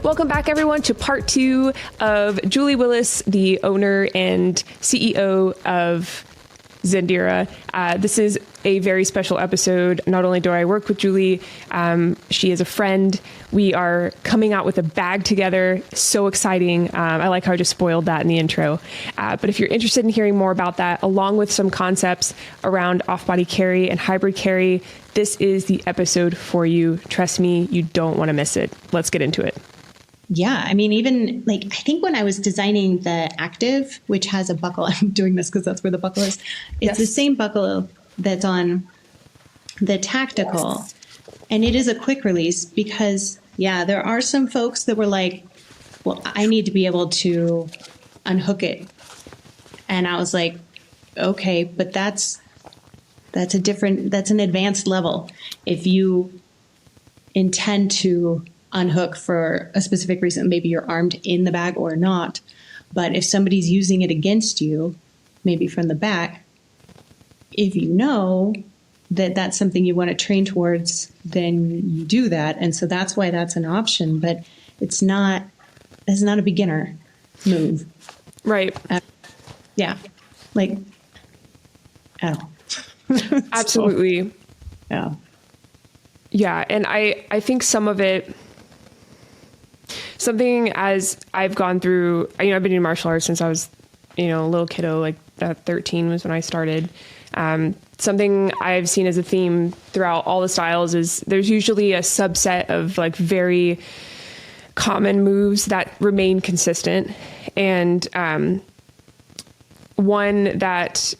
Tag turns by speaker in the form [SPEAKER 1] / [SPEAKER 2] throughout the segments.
[SPEAKER 1] Welcome back, everyone, to part 2 of Julie Willis, the owner and CEO of Zendira. This is a very special episode. Not only do I work with Julie, she is a friend. We are coming out with a bag together. So exciting. I like how I just spoiled that in the intro. But if you're interested in hearing more about that, along with some concepts around off-body carry and hybrid carry, this is the episode for you. Trust me, you don't want to miss it. Let's get into it.
[SPEAKER 2] Yeah. I mean, even like, I think when I was designing the Active, which has a buckle, I'm doing this because that's where the buckle is. It's the same buckle that's on the Tactical. Yes. And it is a quick release because, yeah, there are some folks that were like, well, I need to be able to unhook it. And I was like, okay, but that's an advanced level. If you intend to unhook for a specific reason, maybe you're armed in the bag or not. But if somebody's using it against you, maybe from the back, if you know that that's something you want to train towards, then you do that. And so that's why that's an option, but it's not a beginner move.
[SPEAKER 1] Right.
[SPEAKER 2] Yeah. Like, at all.
[SPEAKER 1] Absolutely.
[SPEAKER 2] So, yeah.
[SPEAKER 1] Yeah. And I think some of it, something as I've gone through, I've been doing martial arts since I was, a little kiddo, like 13 was when I started. Something I've seen as a theme throughout all the styles is there's usually a subset of like very common moves that remain consistent. And one that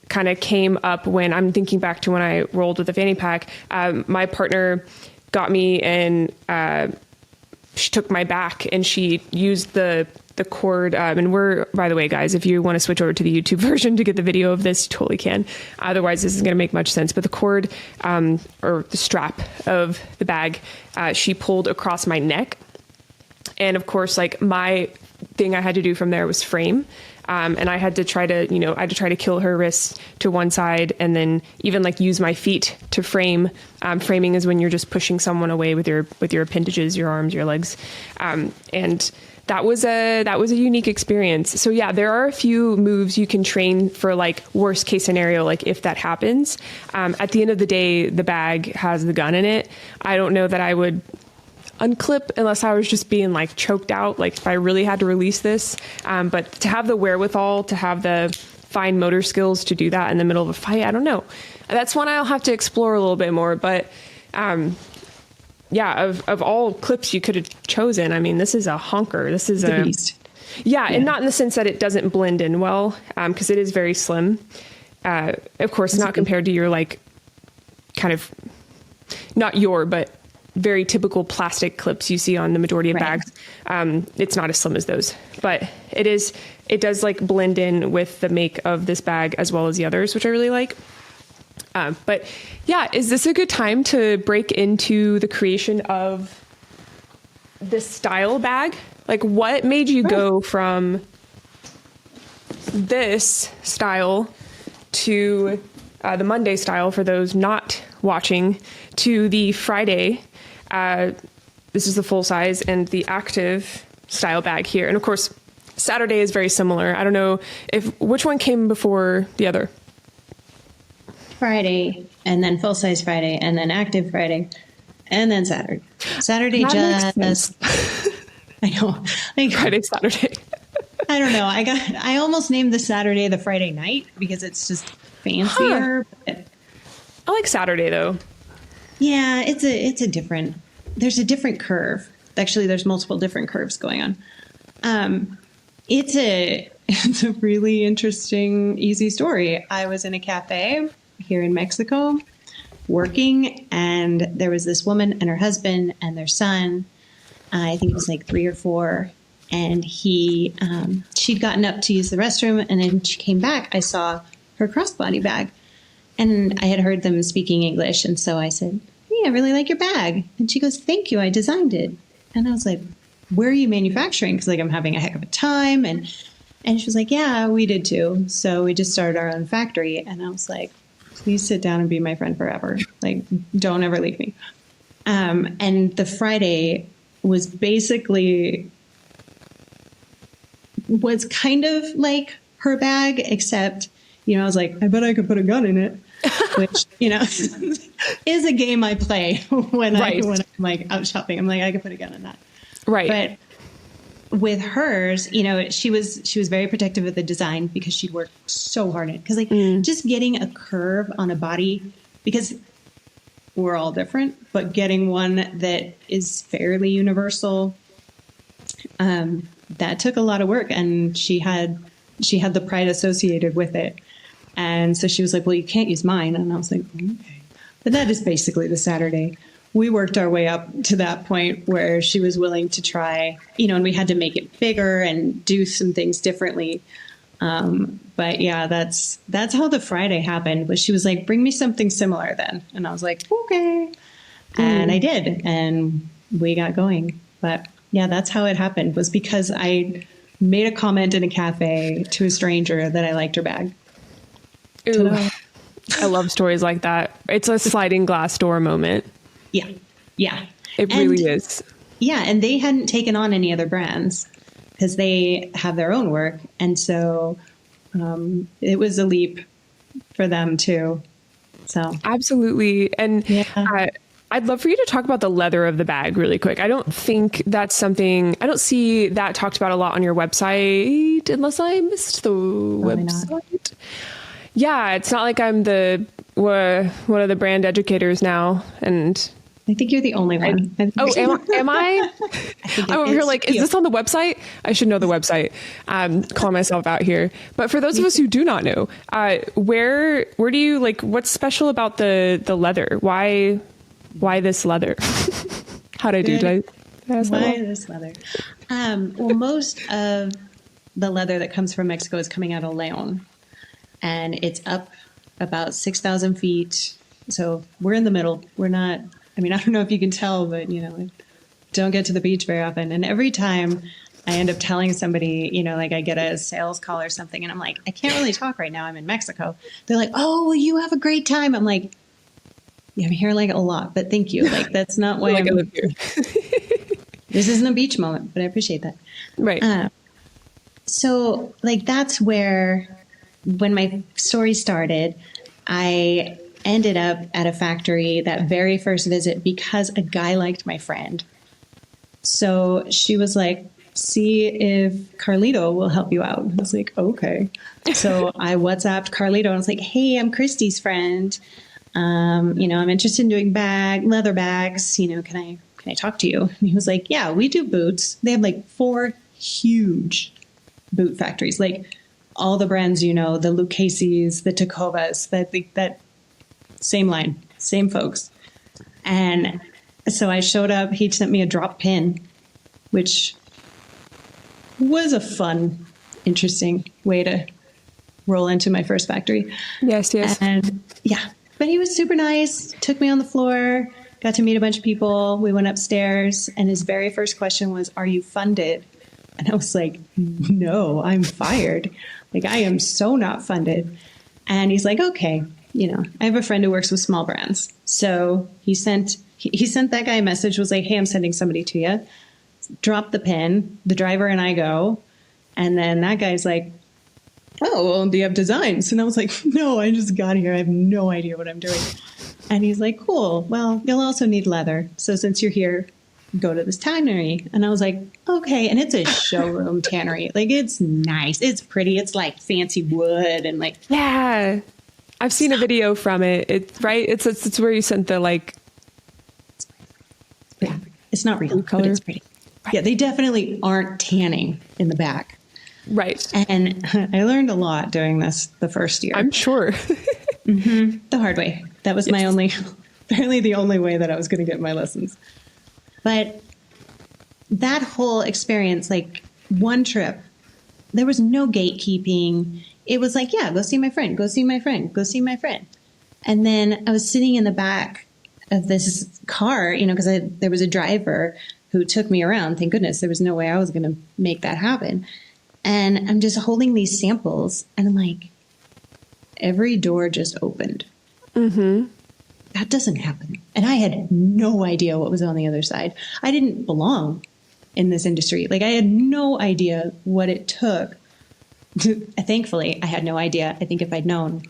[SPEAKER 1] kind of came up when I'm thinking back to when I rolled with the fanny pack, my partner got me and she took my back and she used the cord. And we're, by the way, guys, if you want to switch over to the YouTube version to get the video of this, you totally can. Otherwise, this isn't going to make much sense. But the cord or the strap of the bag, she pulled across my neck. And of course, like my thing I had to do from there was frame. And I had to try to, kill her wrists to one side and then even like use my feet to frame. Framing is when you're just pushing someone away with your appendages, your arms, your legs. And that was a unique experience. So yeah, there are a few moves you can train for like worst case scenario, like if that happens. At the end of the day, the bag has the gun in it. I don't know that I would unclip unless I was just being like choked out, like if I really had to release this. But to have the wherewithal, to have the fine motor skills to do that in the middle of a fight, I don't know. That's one I'll have to explore a little bit more. But yeah, of all clips you could have chosen, I mean, this is a honker. This is a beast. Yeah, and not in the sense that it doesn't blend in well, because it is very slim. Of course, not compared to your like kind of but very typical plastic clips you see on the majority of bags. It's not as slim as those, but it does like blend in with the make of this bag as well as the others, which I really like. But yeah, is this a good time to break into the creation of this style bag? Like what made you go from this style to the Monday style for those not watching to the Friday? This is the full size and the Active style bag here. And of course, Saturday is very similar. I don't know which one came before the other.
[SPEAKER 2] Friday, and then full size Friday, and then Active Friday, and then Saturday. Saturday just, I know. Like,
[SPEAKER 1] Friday, Saturday.
[SPEAKER 2] I don't know. I almost named the Saturday the Friday night because it's just fancier. But
[SPEAKER 1] I like Saturday though.
[SPEAKER 2] Yeah, there's a different curve. Actually, there's multiple different curves going on. It's a really interesting, easy story. I was in a cafe here in Mexico working, and there was this woman and her husband and their son. I think it was like 3 or 4. And she'd gotten up to use the restroom, and then she came back. I saw her crossbody bag, and I had heard them speaking English. And so I said, "Hey, I really like your bag." And she goes, "Thank you. I designed it." And I was like, "Where are you manufacturing?" Because like I'm having a heck of a time. And she was like, "Yeah, we did too." So we just started our own factory. And I was like, "Please sit down and be my friend forever. Like, don't ever leave me." And the Friday was basically was kind of like her bag, except, I was like, I bet I could put a gun in it, which, is a game I play when I'm like out shopping. I'm like, I could put a gun in that.
[SPEAKER 1] Right.
[SPEAKER 2] But with hers, she was very protective of the design because she'd worked so hard on it. Because just getting a curve on a body, because we're all different, but getting one that is fairly universal, that took a lot of work, and she had the pride associated with it. And so she was like, well, you can't use mine. And I was like, okay. But that is basically the Saturday. We worked our way up to that point where she was willing to try, and we had to make it bigger and do some things differently. But yeah, that's how the Friday happened. Was she was like, bring me something similar then. And I was like, okay. And I did. And we got going. But yeah, that's how it happened, was because I made a comment in a cafe to a stranger that I liked her bag.
[SPEAKER 1] Ooh, I love stories like that. It's a sliding glass door moment.
[SPEAKER 2] Yeah. Yeah.
[SPEAKER 1] It really is.
[SPEAKER 2] Yeah. And they hadn't taken on any other brands because they have their own work. And so it was a leap for them too. So
[SPEAKER 1] absolutely. And I'd love for you to talk about the leather of the bag really quick. I don't think that's something, I don't see that talked about a lot on your website, unless I missed the website. Not. Yeah, it's not like I'm one of the brand educators now, and
[SPEAKER 2] I think you're the only one.
[SPEAKER 1] Am I? I'm over here like, is this on the website? I should know the website. Call myself out here. But for those of us who do not know, where do you what's special about the leather? Why this leather? How'd I do? Did I ask that?
[SPEAKER 2] Why this leather? Well, most of the leather that comes from Mexico is coming out of León. And it's up about 6,000 feet. So we're in the middle. We're not, I don't know if you can tell, but, I don't get to the beach very often. And every time I end up telling somebody, I get a sales call or something, and I'm like, I can't really talk right now. I'm in Mexico. They're like, oh, well, you have a great time. I'm like, yeah, I'm here a lot, but thank you. That's not why I live here. This isn't a beach moment, but I appreciate that.
[SPEAKER 1] Right.
[SPEAKER 2] So that's where, when my story started, I ended up at a factory that very first visit because a guy liked my friend. So she was like, see if Carlito will help you out. I was like, okay. So I WhatsApped Carlito and I was like, hey, I'm Christy's friend. I'm interested in doing leather bags. Can I talk to you? And he was like, yeah, we do boots. They have 4 huge boot factories, all the brands, the Lucchese's, the Tacovas, that same line, same folks. And so I showed up. He sent me a drop pin, which was a fun, interesting way to roll into my first factory.
[SPEAKER 1] Yes.
[SPEAKER 2] And yeah, but he was super nice, took me on the floor, got to meet a bunch of people. We went upstairs, and his very first question was, are you funded? And I was like, no, I'm fired. I am so not funded. And he's like, okay, I have a friend who works with small brands. So he sent that guy a message, was like, hey, I'm sending somebody to you. Drop the pin. The driver and I go. And then that guy's like, oh, well, do you have designs? And I was like, no, I just got here. I have no idea what I'm doing. And he's like, cool. Well, you'll also need leather. So since you're here, go to this tannery. And I was like, okay. And it's a showroom tannery. It's nice. It's pretty. It's fancy wood and
[SPEAKER 1] yeah. I've seen a video from it. It's right. It's where you sent the
[SPEAKER 2] yeah. It's not real, but it's pretty. Right. Yeah. They definitely aren't tanning in the back.
[SPEAKER 1] Right.
[SPEAKER 2] And I learned a lot doing this the first year.
[SPEAKER 1] I'm sure.
[SPEAKER 2] The hard way. That was apparently the only way that I was going to get my lessons. But that whole experience, one trip, there was no gatekeeping. It was yeah, go see my friend, go see my friend, go see my friend. And then I was sitting in the back of this car, because there was a driver who took me around. Thank goodness, there was no way I was going to make that happen. And I'm just holding these samples, and I'm like, every door just opened. that doesn't happen. And I had no idea what was on the other side. I didn't belong in this industry. Like, I had no idea what it took. Thankfully, I had no idea. I think if I'd known,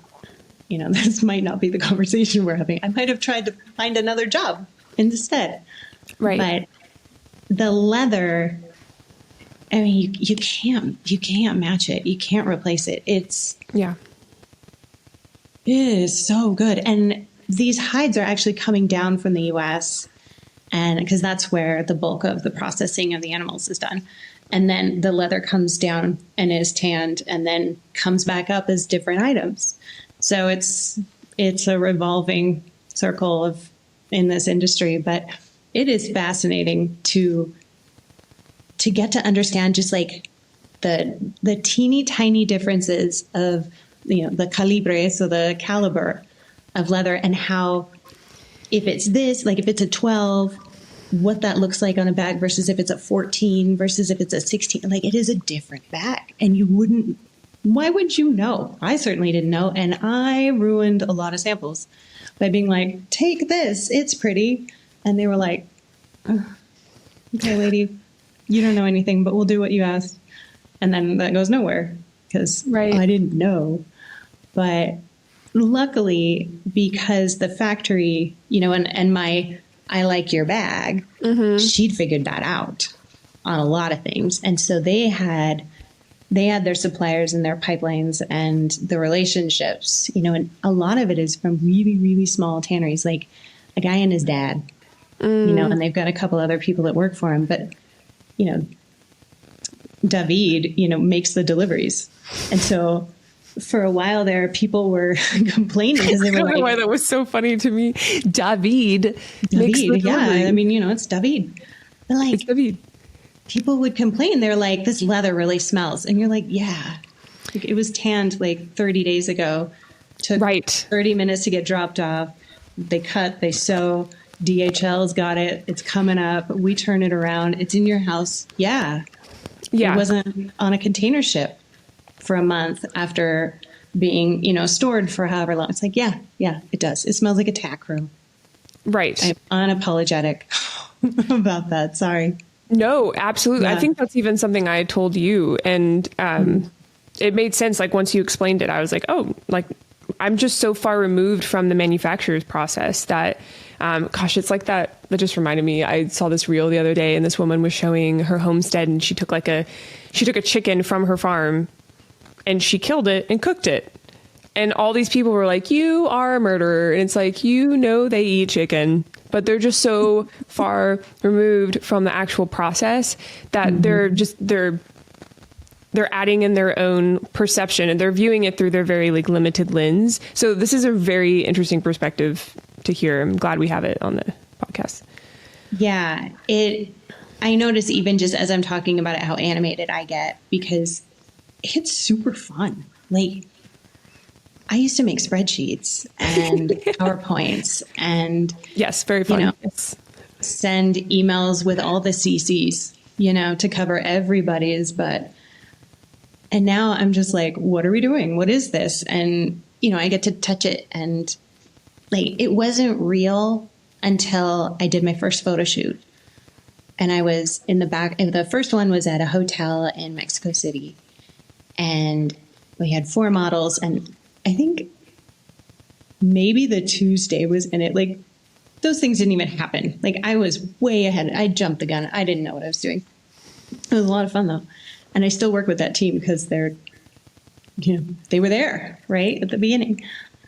[SPEAKER 2] this might not be the conversation we're having. I might have tried to find another job instead.
[SPEAKER 1] Right.
[SPEAKER 2] But the leather, I mean, you can't match it. You can't replace it. It is so good. And these hides are actually coming down from the US, and because that's where the bulk of the processing of the animals is done. And then the leather comes down and is tanned and then comes back up as different items. So it's a revolving circle in this industry, but it is fascinating to get to understand just like the teeny tiny differences of, the calibre, so the caliber of leather, and how if it's this, like if it's a 12, what that looks like on a bag versus if it's a 14 versus if it's a 16, like it is a different bag. And why would you know? I certainly didn't know. And I ruined a lot of samples by being like, take this, it's pretty. And they were like, oh, okay, lady, you don't know anything, but we'll do what you asked. And then that goes nowhere because I didn't know. But luckily, because the factory, and my I like your bag, she'd figured that out on a lot of things. And so they had their suppliers and their pipelines and the relationships, and a lot of it is from really, really small tanneries, like a guy and his dad, and they've got a couple other people that work for him. But, David, makes the deliveries. And so for a while there, people were complaining because they were like,
[SPEAKER 1] why that was so funny to me. David makes the delivery.
[SPEAKER 2] I mean, it's David. But like,
[SPEAKER 1] it's David.
[SPEAKER 2] People would complain. They're like, this leather really smells. And you're like, yeah. Like, it was tanned like 30 days ago. Took 30 minutes to get dropped off. They cut, they sew. DHL's got it. It's coming up. We turn it around. It's in your house. Yeah. It wasn't on a container ship for a month after being, stored for however long. It's like, yeah, it does. It smells like a tack room.
[SPEAKER 1] Right.
[SPEAKER 2] I'm unapologetic about that. Sorry.
[SPEAKER 1] No, absolutely.
[SPEAKER 2] Yeah.
[SPEAKER 1] I think that's even something I told you. And it made sense. Like, once you explained it, I was like, oh, like, I'm just so far removed from the manufacturer's process that, it's like that just reminded me. I saw this reel the other day, and this woman was showing her homestead, and she took a chicken from her farm and she killed it and cooked it. And all these people were like, you are a murderer. And it's like, they eat chicken, but they're just so far removed from the actual process that they're adding in their own perception, and they're viewing it through their very limited lens. So this is a very interesting perspective to hear. I'm glad we have it on the podcast.
[SPEAKER 2] Yeah. I notice even just as I'm talking about it, how animated I get, because it's super fun. Like, I used to make spreadsheets and PowerPoints and
[SPEAKER 1] yes, very fun.
[SPEAKER 2] Send emails with all the CCs, to cover everybody's butt. And now I'm just like, what are we doing? What is this? And, I get to touch it, and it wasn't real until I did my first photo shoot. And I was in the back, and the first one was at a hotel in Mexico City. And we had 4 models, and I think maybe the Tuesday was in it. Like, those things didn't even happen. Like, I was way ahead. I jumped the gun. I didn't know what I was doing. It was a lot of fun, though. And I still work with that team because they were there, right, at the beginning.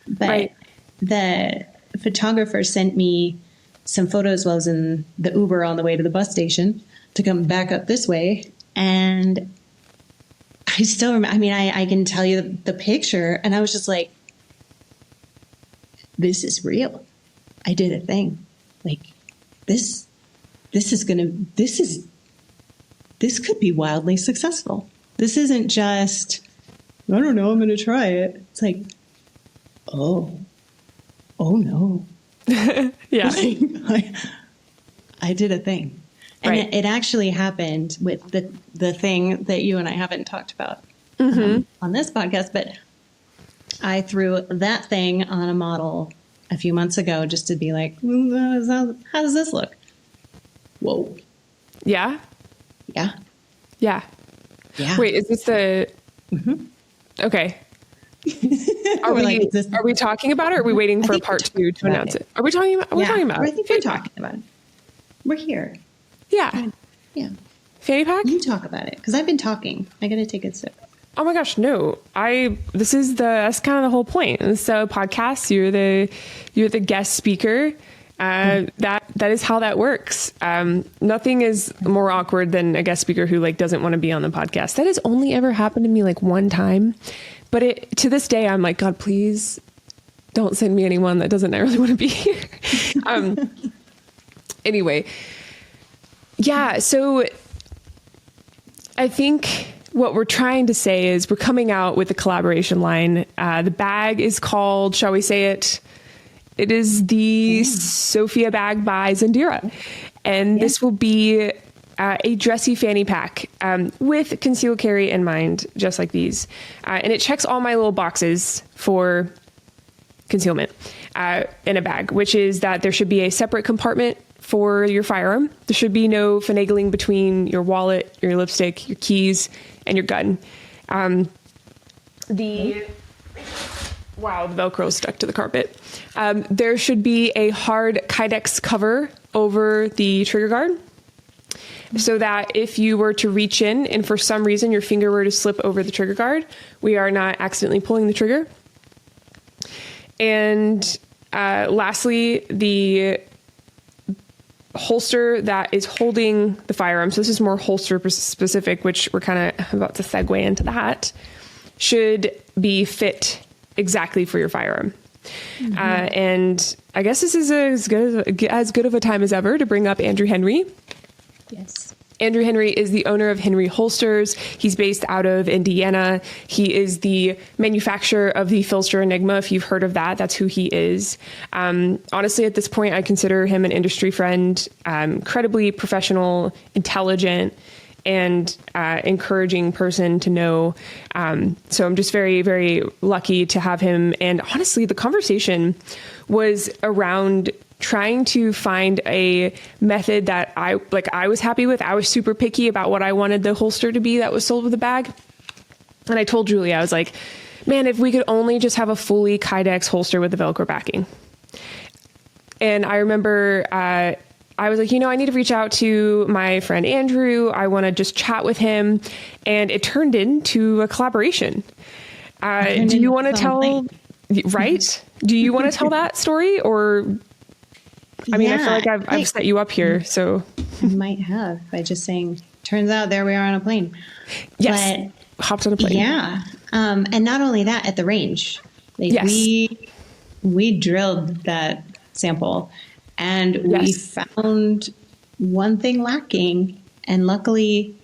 [SPEAKER 2] But the photographer sent me some photos while I was in the Uber on the way to the bus station to come back up this way. And I still remember, I can tell you the picture, and I was just like, this is real. I did a thing. Like, this could be wildly successful. This isn't just, I don't know, I'm going to try it. It's like, oh no.
[SPEAKER 1] Yeah.
[SPEAKER 2] I did a thing. And it actually happened with the thing that you and I haven't talked about on this podcast, but I threw that thing on a model a few months ago just to be like, how does this look? Whoa.
[SPEAKER 1] Yeah.
[SPEAKER 2] Yeah.
[SPEAKER 1] Yeah.
[SPEAKER 2] Yeah.
[SPEAKER 1] Wait, is this the, okay. Are we talking about it? Or are we waiting for part 2 to announce it? Are we talking about, talking about
[SPEAKER 2] I think we're talking about it. We're here.
[SPEAKER 1] Yeah.
[SPEAKER 2] Yeah.
[SPEAKER 1] Fanny pack?
[SPEAKER 2] You talk about it because I've been talking. I got to take a sip.
[SPEAKER 1] Oh my gosh, no. That's kind of the whole point. So podcast, you're the guest speaker. That is how that works. Nothing is more awkward than a guest speaker who like doesn't want to be on the podcast. That has only ever happened to me like one time, but to this day, I'm like, God, please don't send me anyone that doesn't really want to be here. Anyway. Yeah. So I think what we're trying to say is we're coming out with a collaboration line. The bag is called, shall we say it? It is the Sofia bag by Zendira. And this will be a dressy fanny pack with concealed carry in mind, just like these. And it checks all my little boxes for concealment in a bag, which is that there should be a separate compartment for your firearm. There should be no finagling between your wallet, your lipstick, your keys, and your gun. The Velcro is stuck to the carpet. There should be a hard Kydex cover over the trigger guard so that if you were to reach in and for some reason your finger were to slip over the trigger guard, we are not accidentally pulling the trigger. And lastly, the holster that is holding the firearm, so this is more holster specific, which we're kind of about to segue into that, should be fit exactly for your firearm. And I guess this is as good of a time as ever to bring up Andrew Henry.
[SPEAKER 2] Yes.
[SPEAKER 1] Andrew Henry is the owner of Henry Holsters. He's based out of Indiana. He is the manufacturer of the Filster Enigma. If you've heard of that, that's who he is. Honestly, at this point, I consider him an industry friend, incredibly professional, intelligent, and encouraging person to know. So I'm just very, very lucky to have him. And honestly, the conversation was around trying to find a method that I was happy with. I was super picky about what I wanted the holster to be that was sold with the bag. And I told Julie, I was like, man, if we could only just have a fully Kydex holster with the Velcro backing. And I remember, I was like, I need to reach out to my friend Andrew. I want to just chat with him. And it turned into a collaboration. Do you want to tell, right? Do you want to tell that story? Or, I mean, I feel like I've set you up here, so.
[SPEAKER 2] I might have by just saying, turns out there we are on a plane.
[SPEAKER 1] Yes. But, hopped on a plane.
[SPEAKER 2] Yeah. And not only that, at the range, we drilled that sample. And we found one thing lacking, and luckily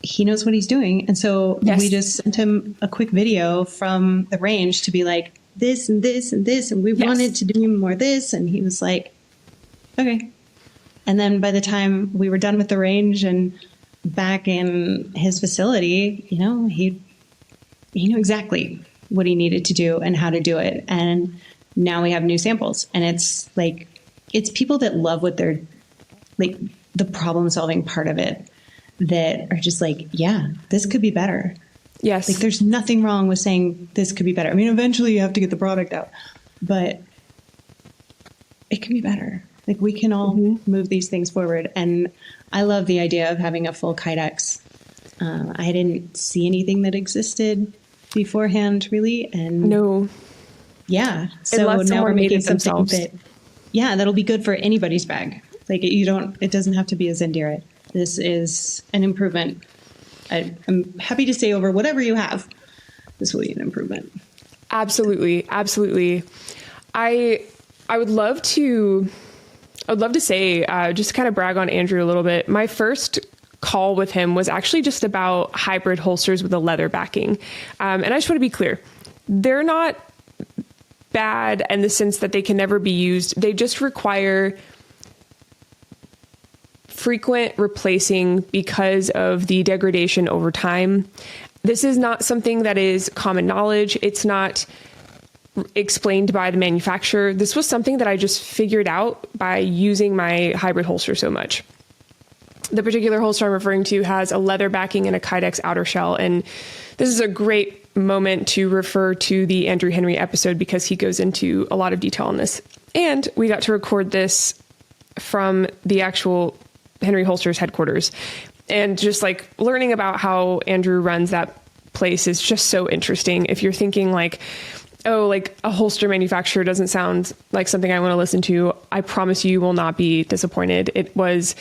[SPEAKER 2] he knows what he's doing. And so we just sent him a quick video from the range to be like, this and this and this, and we wanted to do more of this. And he was like, okay. And then by the time we were done with the range and back in his facility, he knew exactly what he needed to do and how to do it. And now we have new samples, and it's like, it's people that love what they're like, the problem solving part of it, that are just like, yeah, this could be better.
[SPEAKER 1] Yes.
[SPEAKER 2] Like, there's nothing wrong with saying this could be better. I mean, eventually you have to get the product out, but it can be better. Like, we can all move these things forward. And I love the idea of having a full Kydex. I didn't see anything that existed beforehand, really. And
[SPEAKER 1] no.
[SPEAKER 2] Yeah. So now we're making something that'll be good for anybody's bag. Like, it doesn't have to be a Zendira. This is an improvement. I'm happy to say over whatever you have, this will be an improvement.
[SPEAKER 1] Absolutely. Absolutely. I would love to say, just kind of brag on Andrew a little bit. My first call with him was actually just about hybrid holsters with a leather backing. And I just want to be clear. They're not bad in the sense that they can never be used. They just require frequent replacing because of the degradation over time. This is not something that is common knowledge. It's not explained by the manufacturer. This was something that I just figured out by using my hybrid holster so much. The particular holster I'm referring to has a leather backing and a Kydex outer shell. And this is a great moment to refer to the Andrew Henry episode because he goes into a lot of detail on this. And we got to record this from the actual Henry Holster's headquarters. And just like learning about how Andrew runs that place is just so interesting. If you're thinking like, oh, like a holster manufacturer doesn't sound like something I want to listen to, I promise you will not be disappointed. It was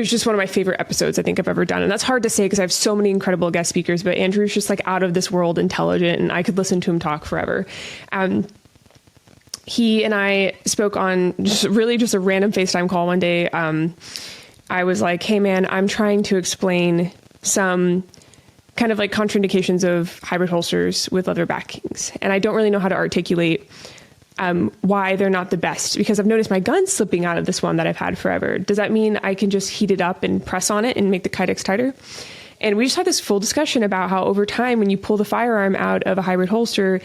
[SPEAKER 1] just one of my favorite episodes I think I've ever done. And that's hard to say because I have so many incredible guest speakers, but Andrew's just like out of this world intelligent and I could listen to him talk forever. He and I spoke on just a random FaceTime call one day. I was like, hey man, I'm trying to explain some kind of like contraindications of hybrid holsters with leather backings. And I don't really know how to articulate why they're not the best because I've noticed my gun slipping out of this one that I've had forever. Does that mean I can just heat it up and press on it and make the Kydex tighter? And we just had this full discussion about how over time, when you pull the firearm out of a hybrid holster,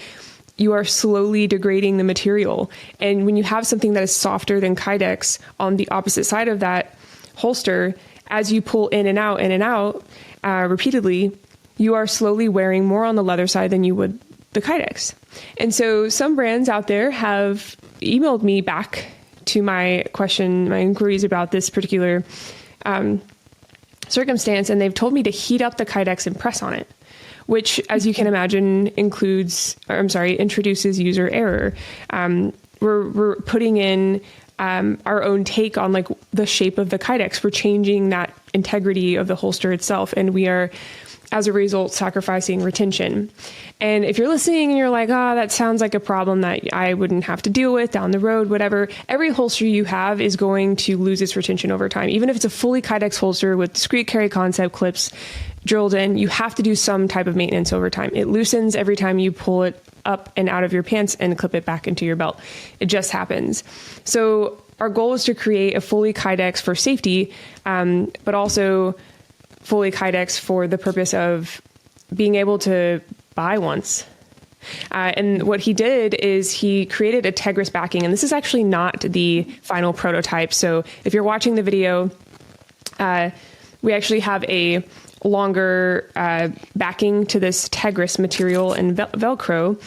[SPEAKER 1] you are slowly degrading the material. And when you have something that is softer than Kydex on the opposite side of that holster, as you pull in and out repeatedly, you are slowly wearing more on the leather side than you would the Kydex. And so some brands out there have emailed me back to my inquiries about this particular circumstance, and they've told me to heat up the Kydex and press on it, which, as you can imagine, introduces user error. We're putting in our own take on like the shape of the Kydex. We're changing that integrity of the holster itself, and we are, as a result, sacrificing retention. And if you're listening and you're like, that sounds like a problem that I wouldn't have to deal with down the road, whatever, every holster you have is going to lose its retention over time. Even if it's a fully Kydex holster with discrete carry concept clips drilled in, you have to do some type of maintenance over time. It loosens every time you pull it up and out of your pants and clip it back into your belt. It just happens. So our goal is to create a fully Kydex for safety, but also fully Kydex for the purpose of being able to buy once. And what he did is he created a Tegris backing, and this is actually not the final prototype. So if you're watching the video, we actually have a longer backing to this Tegris material and Velcro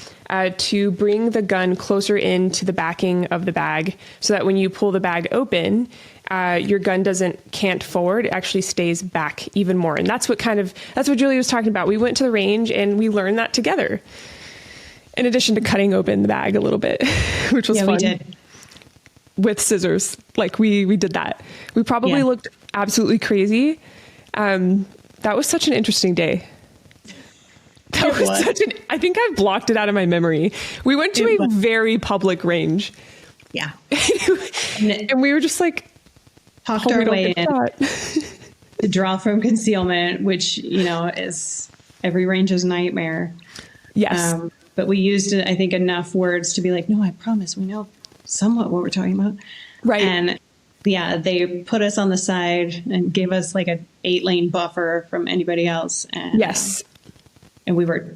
[SPEAKER 1] to bring the gun closer into the backing of the bag so that when you pull the bag open, your gun doesn't cant forward. It actually stays back even more. And that's what Julie was talking about. We went to the range and we learned that together. In addition to cutting open the bag a little bit, which was fun. We did. With scissors. Like we did that. We probably looked absolutely crazy. That was such an interesting day. I think I've blocked it out of my memory. We went to a very public range.
[SPEAKER 2] Yeah.
[SPEAKER 1] And we were just like,
[SPEAKER 2] talked our way in to draw from concealment, which, is every ranger's nightmare.
[SPEAKER 1] Yes.
[SPEAKER 2] But we used, I think, enough words to be like, no, I promise we know somewhat what we're talking about.
[SPEAKER 1] Right.
[SPEAKER 2] And they put us on the side and gave us like an 8-lane buffer from anybody else. And,
[SPEAKER 1] yes.
[SPEAKER 2] And we were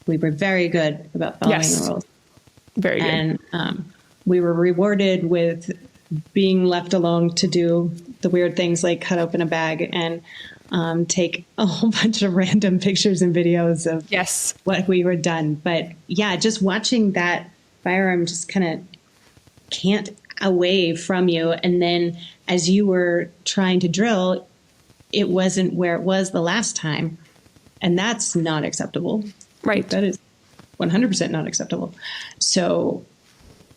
[SPEAKER 2] very good about following the rules.
[SPEAKER 1] Very good.
[SPEAKER 2] And we were rewarded with being left alone to do the weird things like cut open a bag and take a whole bunch of random pictures and videos of what we were done. But just watching that firearm just kind of cant away from you. And then as you were trying to drill, it wasn't where it was the last time. And that's not acceptable.
[SPEAKER 1] Right.
[SPEAKER 2] That is 100% not acceptable. So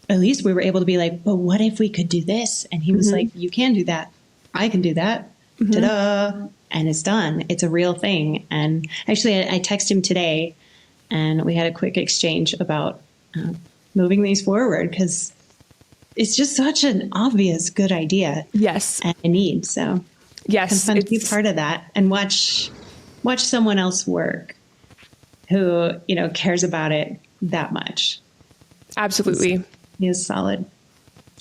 [SPEAKER 2] at least we were able to be like, but what if we could do this? And he was like, you can do that. I can do that. Ta-da. And it's done. It's a real thing. And actually, I texted him today and we had a quick exchange about moving these forward because it's just such an obvious good idea.
[SPEAKER 1] Yes.
[SPEAKER 2] And a need. So it's fun to be part of that and watch someone else work who, cares about it that much.
[SPEAKER 1] Absolutely.
[SPEAKER 2] He is solid.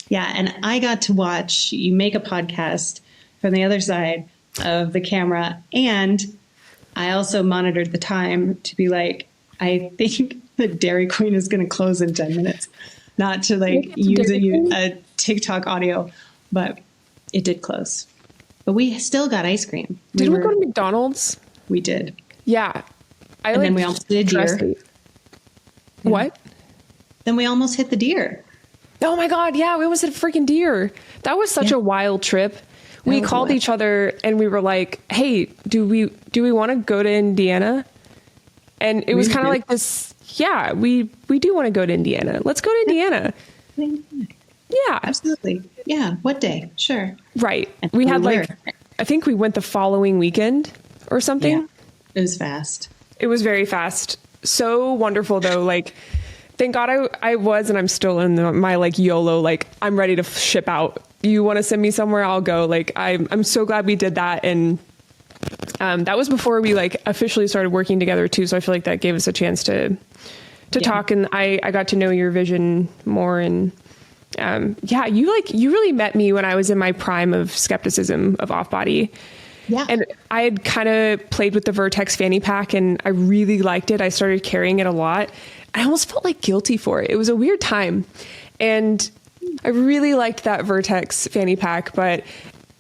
[SPEAKER 2] Yeah. And I got to watch you make a podcast from the other side of the camera. And I also monitored the time to be like, I think the Dairy Queen is going to close in 10 minutes. Not to like use a TikTok audio, but it did close. But we still got ice cream.
[SPEAKER 1] Did we go to McDonald's?
[SPEAKER 2] We did.
[SPEAKER 1] Yeah.
[SPEAKER 2] And then we almost hit a deer.
[SPEAKER 1] What?
[SPEAKER 2] Then we almost hit the deer.
[SPEAKER 1] Oh my God. Yeah. We almost hit a freaking deer. That was such a wild trip. We called each other and we were like, hey, do we want to go to Indiana? And it was kind of like this. Yeah, we do want to go to Indiana. Let's go to Indiana. Yeah,
[SPEAKER 2] absolutely. Yeah. What day? Sure.
[SPEAKER 1] Right. We had I think we went the following weekend or something.
[SPEAKER 2] Yeah. It was fast.
[SPEAKER 1] It was very fast. So wonderful though. Like, thank God I was, and I'm still in my like YOLO, like I'm ready to ship out. You want to send me somewhere, I'll go. Like, I'm so glad we did that. And that was before we like officially started working together too. So I feel like that gave us a chance to talk, and I got to know your vision more. And you really met me when I was in my prime of skepticism of off body.
[SPEAKER 2] Yeah.
[SPEAKER 1] And I had kind of played with the Vertex fanny pack and I really liked it. I started carrying it a lot. I almost felt like guilty for it. It was a weird time. And I really liked that Vertex fanny pack, but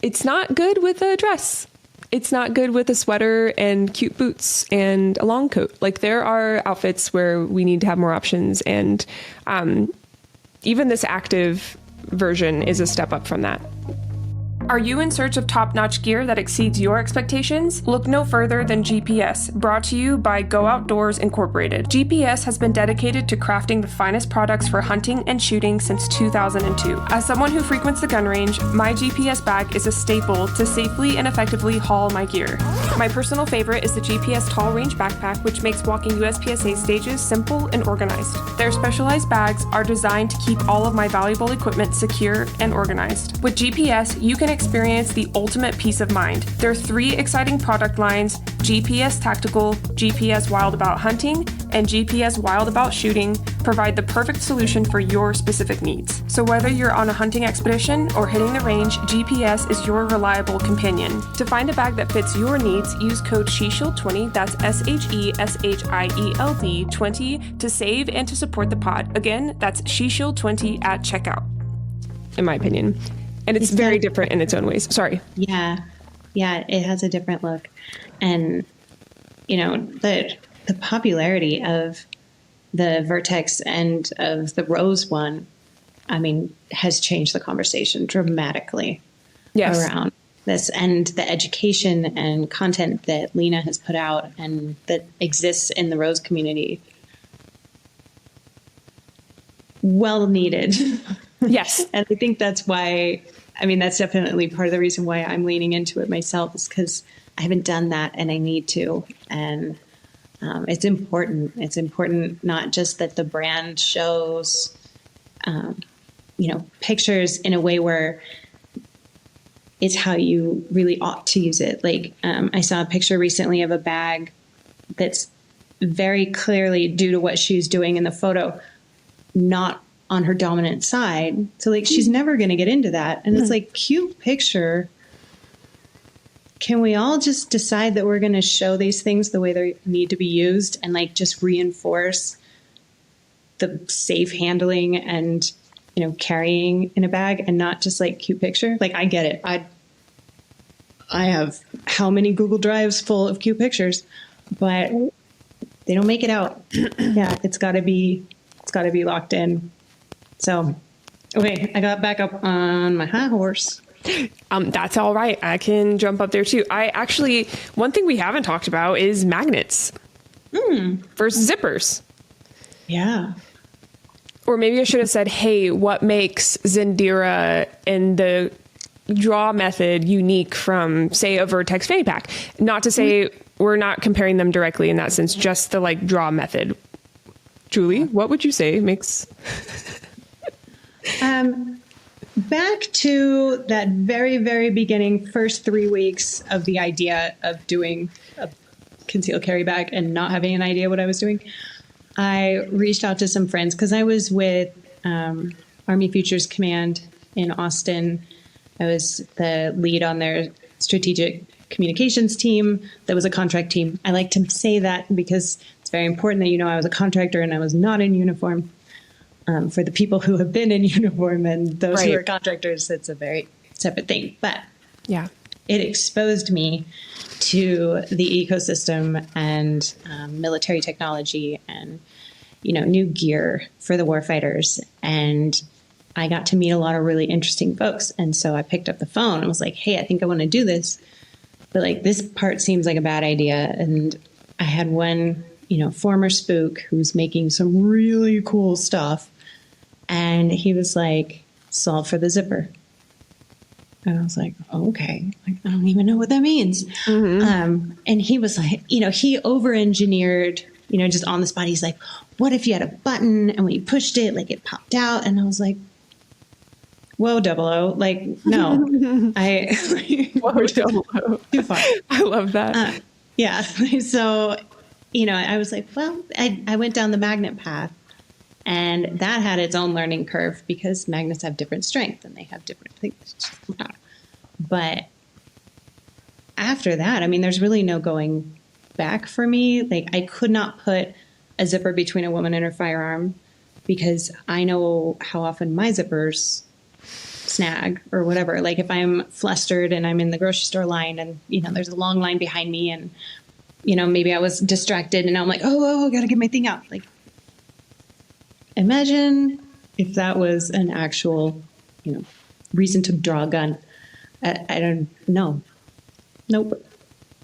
[SPEAKER 1] it's not good with a dress. It's not good with a sweater and cute boots and a long coat. Like, there are outfits where we need to have more options. And even this active version is a step up from that. Are you in search of top-notch gear that exceeds your expectations? Look no further than GPS, brought to you by Go Outdoors Incorporated. GPS has been dedicated to crafting the finest products for hunting and shooting since 2002. As someone who frequents the gun range, my GPS bag is a staple to safely and effectively haul my gear. My personal favorite is the GPS Tall Range Backpack, which makes walking USPSA stages simple and organized. Their specialized bags are designed to keep all of my valuable equipment secure and organized. With GPS, you can experience the ultimate peace of mind. There are 3 exciting product lines: GPS Tactical, GPS Wild About Hunting, and GPS Wild About Shooting provide the perfect solution for your specific needs. So whether you're on a hunting expedition or hitting the range, GPS is your reliable companion. To find a bag that fits your needs, use code SHESHIELD20, that's SHESHIELD 20, to save and to support the pod. Again, that's SHESHIELD20 at checkout, in my opinion. And it's very different in its own ways. Sorry.
[SPEAKER 2] Yeah. Yeah, it has a different look. And, you know, the popularity of the Vertex and of the Rose one, I mean, has changed the conversation dramatically around this, and the education and content that Lena has put out and that exists in the Rose community. Well needed.
[SPEAKER 1] Yes.
[SPEAKER 2] And I think that's why, I mean, that's definitely part of the reason why I'm leaning into it myself, is because I haven't done that and I need to. And it's important. It's important not just that the brand shows, pictures in a way where it's how you really ought to use it. Like, I saw a picture recently of a bag that's very clearly, due to what she was doing in the photo, not on her dominant side. So like, she's never going to get into that. And it's like, cute picture. Can we all just decide that we're going to show these things the way they need to be used, and like just reinforce the safe handling and, carrying in a bag, and not just like cute picture? Like, I get it. I have how many Google Drives full of cute pictures, but they don't make it out. Yeah. It's gotta be locked in. So, okay, I got back up on my high horse.
[SPEAKER 1] That's all right. I can jump up there too. One thing we haven't talked about is magnets versus zippers.
[SPEAKER 2] Yeah.
[SPEAKER 1] Or maybe I should have said, hey, what makes Zendira and the draw method unique from, say, a Vertex fanny pack? Not to say we're not comparing them directly in that sense, just the like draw method. Julie, what would you say makes...
[SPEAKER 2] Back to that very, very beginning, first 3 weeks of the idea of doing a concealed carry bag and not having an idea what I was doing, I reached out to some friends because I was with Army Futures Command in Austin. I was the lead on their strategic communications team that was a contract team. I like to say that because it's very important that you know I was a contractor and I was not in uniform. For the people who have been in uniform and those who are contractors, it's a very separate thing. But
[SPEAKER 1] yeah,
[SPEAKER 2] it exposed me to the ecosystem and military technology and, you know, new gear for the warfighters. And I got to meet a lot of really interesting folks. And so I picked up the phone and was like, hey, I think I want to do this. But like, this part seems like a bad idea. And I had one, you know, former spook who's making some really cool stuff. And he was like, solve for the zipper. And I was like, okay, like, I don't even know what that means. Mm-hmm. And he was like, you know, he over-engineered, you know, just on the spot. He's like, what if you had a button and when you pushed it, like it popped out? And I was like, whoa, 00. Like, no,
[SPEAKER 1] whoa, 00.
[SPEAKER 2] Too far.
[SPEAKER 1] I love that.
[SPEAKER 2] Yeah. So, you know, I was like, well, I went down the magnet path. And that had its own learning curve because magnets have different strength and they have different things. But after that, I mean, there's really no going back for me. Like, I could not put a zipper between a woman and her firearm because I know how often my zippers snag or whatever. Like, if I'm flustered and I'm in the grocery store line and, you know, there's a long line behind me and, you know, maybe I was distracted and now I'm like, I got to get my thing out. Like, imagine if that was an actual, you know, reason to draw a gun. I don't know. Nope.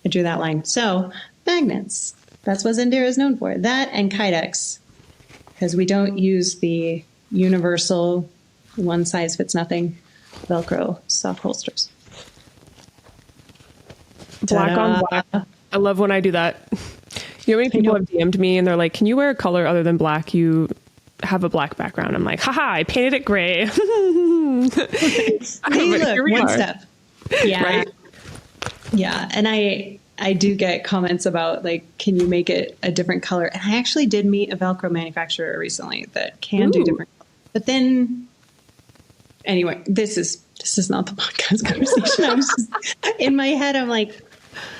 [SPEAKER 2] I drew that line. So magnets, that's what Zendira is known for. That and Kydex, because we don't use the universal one size fits nothing Velcro soft holsters.
[SPEAKER 1] Black on black. I love when I do that. You know, many people have DM'd me and they're like, can you wear a color other than black? You have a black background. I'm like, haha, I painted it gray.
[SPEAKER 2] Hey, look, one step. Yeah.
[SPEAKER 1] Right?
[SPEAKER 2] Yeah. And I do get comments about like, can you make it a different color? And I actually did meet a Velcro manufacturer recently that can do different colors. But then anyway, this is not the podcast conversation. I was just in my head, I'm like,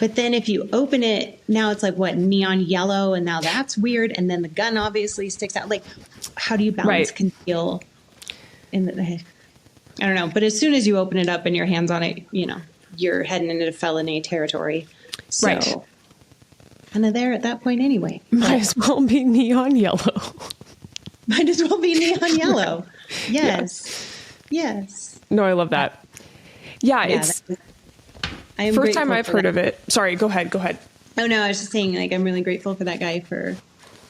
[SPEAKER 2] but then if you open it, now it's like what, neon yellow, and now that's weird. And then the gun obviously sticks out. Like, how do you balance conceal in the I don't know. But as soon as you open it up and your hands on it, you know, you're heading into felony territory. So kind of there at that point anyway.
[SPEAKER 1] Might as well be neon yellow.
[SPEAKER 2] Might as well be neon yellow. Yes. Yes.
[SPEAKER 1] No, I love that. Yeah, it's first time I've heard of it. Sorry, go ahead.
[SPEAKER 2] Oh no, I was just saying, like, I'm really grateful for that guy for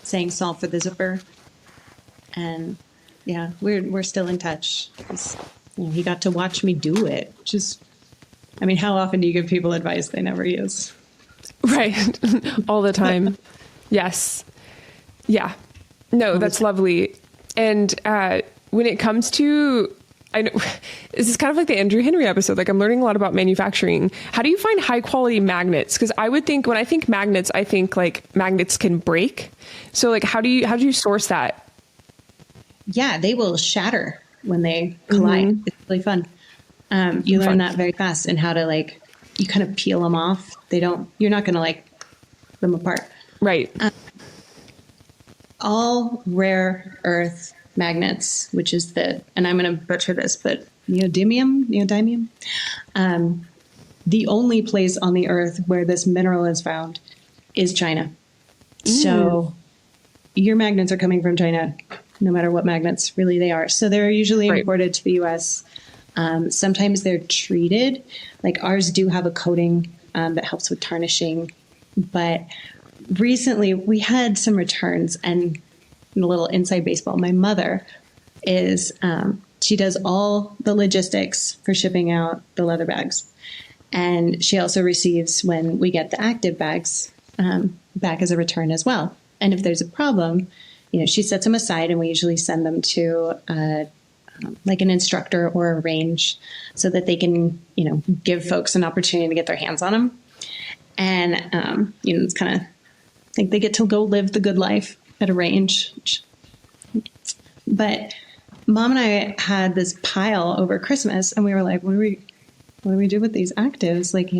[SPEAKER 2] saying solve for the zipper. And yeah, we're still in touch. You know, he got to watch me do it. Just, I mean, how often do you give people advice they never use?
[SPEAKER 1] Right. All the time. Yes. Yeah. No, that's lovely. And when it comes to, I know this is kind of like the Andrew Henry episode. Like, I'm learning a lot about manufacturing. How do you find high quality magnets? Because I would think, when I think magnets, I think like magnets can break. So like, how do you source that? Yeah,
[SPEAKER 2] they will shatter when they collide. Mm-hmm. It's really fun. You learn that very fast, and how to, like, you kind of peel them off. You're not going to like them apart.
[SPEAKER 1] Right.
[SPEAKER 2] All rare earth magnets, which is and I'm going to butcher this, but neodymium, the only place on the earth where this mineral is found is China. So your magnets are coming from China, no matter what magnets really they are. So they're usually imported to the US. Sometimes they're treated, like ours do have a coating that helps with tarnishing. But recently we had some returns, and a little inside baseball. My mother is, she does all the logistics for shipping out the leather bags. And she also receives, when we get the active bags, back as a return as well. And if there's a problem, she sets them aside, and we usually send them to like an instructor or a range so that they can, give folks an opportunity to get their hands on them. And, it's kind of like they get to go live the good life at a range. But Mom and I had this pile over Christmas, and we were like, what do we do with these actives? Like,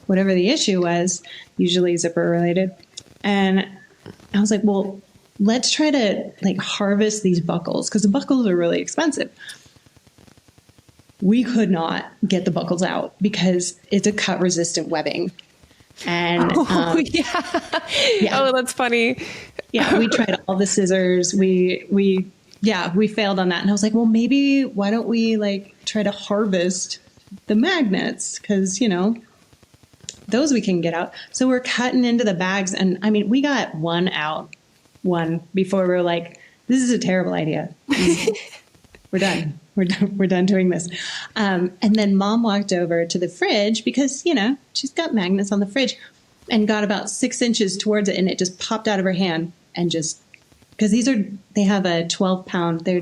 [SPEAKER 2] whatever the issue was, usually zipper related. And I was like, well, let's try to like harvest these buckles, because the buckles are really expensive. We could not get the buckles out because it's a cut resistant webbing. And
[SPEAKER 1] yeah. Oh, that's funny.
[SPEAKER 2] Yeah, we tried all the scissors. We failed on that. And I was like, well, maybe why don't we like try to harvest the magnets? Because, you know, those we can get out. So we're cutting into the bags. And I mean, we got one before we were like, this is a terrible idea. We're done. We're done doing this. And then Mom walked over to the fridge because, you know, she's got magnets on the fridge, and got about 6 inches towards it. And it just popped out of her hand, and just, because they have a 12-pound, their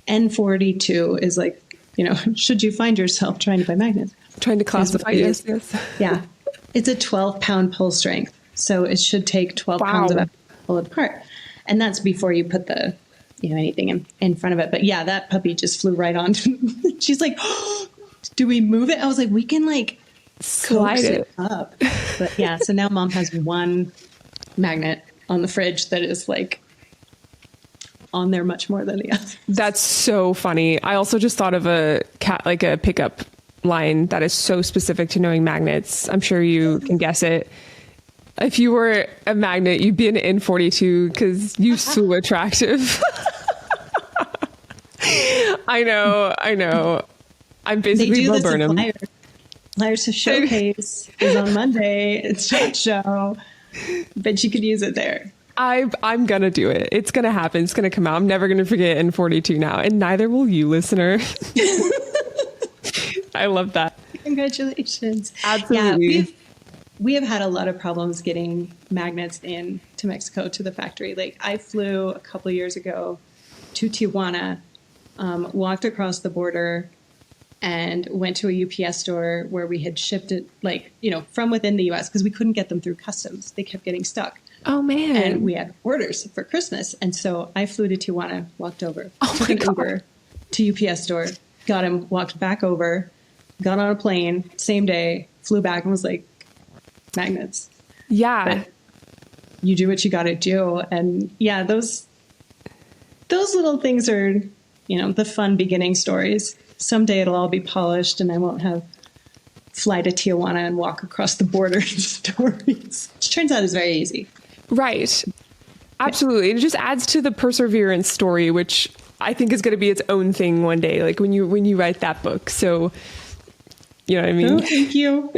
[SPEAKER 2] N42 is like, you know, should you find yourself trying to buy magnets?
[SPEAKER 1] Trying to classify, yes.
[SPEAKER 2] Yeah. It's a 12-pound pull strength. So it should take 12 pounds of effort to pull it apart. And that's before you put the, you know, anything in front of it. But yeah, that puppy just flew right on. She's like, oh, do we move it? I was like, we can like
[SPEAKER 1] slide it
[SPEAKER 2] up. But yeah, so now Mom has one magnet on the fridge that is like on there much more than the other.
[SPEAKER 1] That's so funny. I also just thought of a pickup line that is so specific to knowing magnets. I'm sure you can guess it. If you were a magnet, you'd be an N42 because you're so attractive. I know. I'm basically Bo Burnham.
[SPEAKER 2] Flyers to Showcase is on Monday. It's SHOT Show. But you could use it there.
[SPEAKER 1] I'm going to do it. It's going to happen. It's going to come out. I'm never going to forget N42 now. And neither will you, listener. I love that.
[SPEAKER 2] Congratulations.
[SPEAKER 1] Absolutely.
[SPEAKER 2] Yeah, we have had a lot of problems getting magnets in to Mexico, to the factory. Like, I flew a couple of years ago to Tijuana, walked across the border, and went to a UPS store where we had shipped it, like, you know, from within the U.S. because we couldn't get them through customs. They kept getting stuck.
[SPEAKER 1] Oh, man.
[SPEAKER 2] And we had orders for Christmas. And so I flew to Tijuana, walked over, took an Uber to UPS store, got him, walked back over, got on a plane, same day, flew back, and was like, magnets.
[SPEAKER 1] Yeah.
[SPEAKER 2] But you do what you got to do. And yeah, those little things are, you know, the fun beginning stories. Someday it'll all be polished and I won't have fly to Tijuana and walk across the border stories. Which turns out is very easy.
[SPEAKER 1] Right. Absolutely. It just adds to the perseverance story, which I think is going to be its own thing one day, like when you write that book. So, you know what I mean?
[SPEAKER 2] Oh, thank you.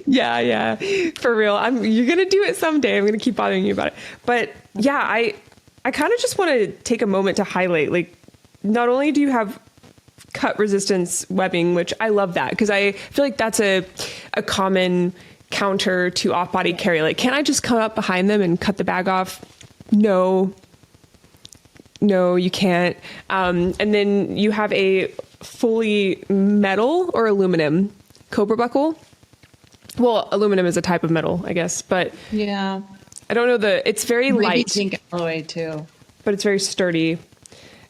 [SPEAKER 1] Yeah. For real. You're going to do it someday. I'm going to keep bothering you about it. But yeah, I kind of just want to take a moment to highlight, like, not only do you have cut resistance webbing, which I love that, because I feel like that's a common counter to off-body carry. Like, can I just come up behind them and cut the bag off? No, you can't. And then you have a fully metal or aluminum Cobra buckle. Well, aluminum is a type of metal, I guess, but
[SPEAKER 2] yeah,
[SPEAKER 1] I don't know it's very light.
[SPEAKER 2] Zinc alloy too,
[SPEAKER 1] but it's very sturdy.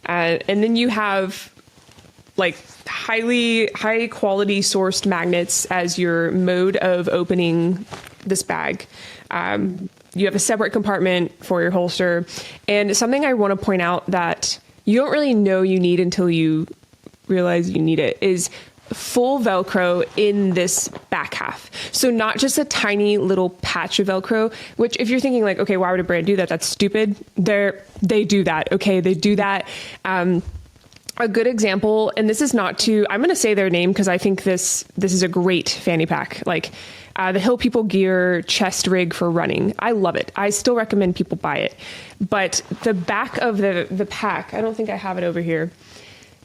[SPEAKER 1] And then you have like high quality sourced magnets as your mode of opening this bag. You have a separate compartment for your holster. And something I want to point out that you don't really know you need until you realize you need it is full Velcro in this back half. So not just a tiny little patch of Velcro, which if you're thinking like, okay, why would a brand do that? That's stupid. They do that. Okay. They do that. A good example, and this is not I'm going to say their name because I think this is a great fanny pack. Like the Hill People Gear chest rig for running. I love it. I still recommend people buy it. But the back of the pack, I don't think I have it over here,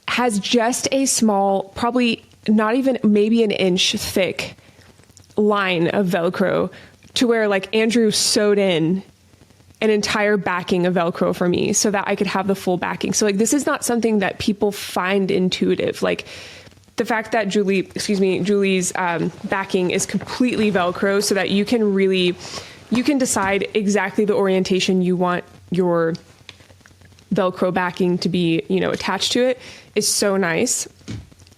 [SPEAKER 1] has just a small, probably not even maybe an inch thick line of Velcro to where like Andrew sewed in an entire backing of Velcro for me so that I could have the full backing. So like, this is not something that people find intuitive. Like the fact that Julie's backing is completely Velcro so that you can decide exactly the orientation you want your Velcro backing to be, attached to it is so nice.